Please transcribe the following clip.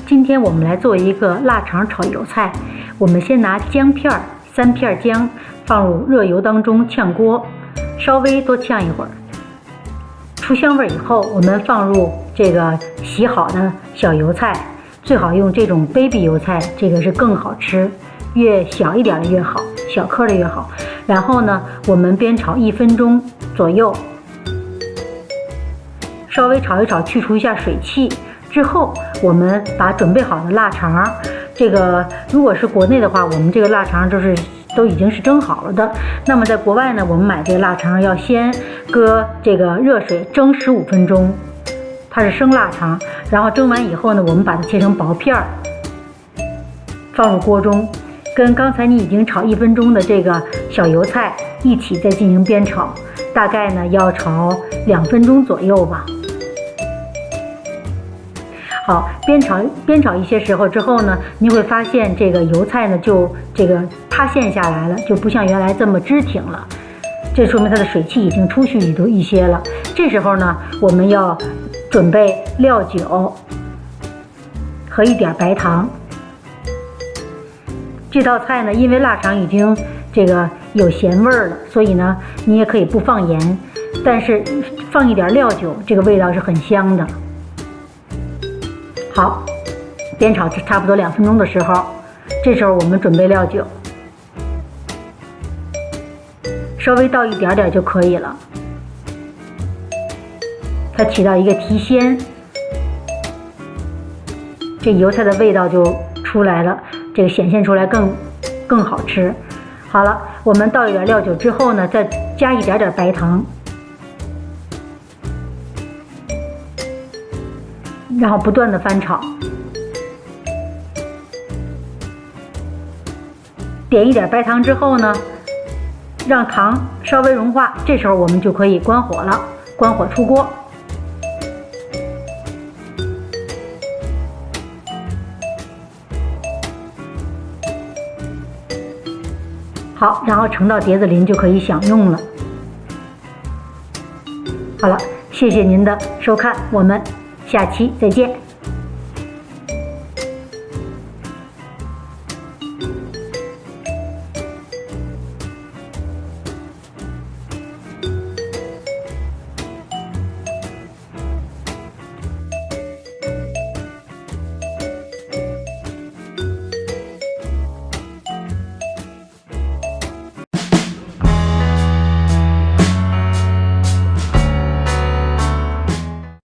今天我们来做一个腊肠炒油菜。我们先拿姜片3片姜放入热油当中炝锅，稍微多炝一会儿，出香味以后，我们放入这个洗好的小油菜，最好用这种 baby 油菜，这个是更好吃，越小一点的越好，小颗的越好。然后呢，我们煸炒1分钟左右，稍微炒一炒，去除一下水汽之后，我们把准备好的腊肠，这个如果是国内的话，我们这个腊肠都已经是蒸好了的。那么在国外呢，我们买这个腊肠要先搁这个热水蒸15分钟，它是生腊肠。然后蒸完以后呢，我们把它切成薄片儿，放入锅中，跟刚才你已经炒1分钟的这个小油菜一起再进行煸炒，大概呢要炒2分钟左右吧。好，煸炒一些时候之后呢，你会发现这个油菜呢就这个塌陷下来了，就不像原来这么支挺了，这说明它的水汽已经出去一些了。这时候呢，我们要准备料酒和一点白糖。这道菜呢，因为腊肠已经这个有咸味了，所以呢你也可以不放盐，但是放一点料酒，这个味道是很香的。好，煸炒差不多2分钟的时候，这时候我们准备料酒，稍微倒一点点就可以了，它起到一个提鲜，这油菜的味道就出来了，这个显现出来更好吃。好了，我们倒一点料酒之后呢，再加一点点白糖，然后不断的翻炒，点一点白糖之后呢，让糖稍微融化，这时候我们就可以关火了，关火出锅。好，然后盛到碟子里就可以享用了。好了，谢谢您的收看，我们下期再见。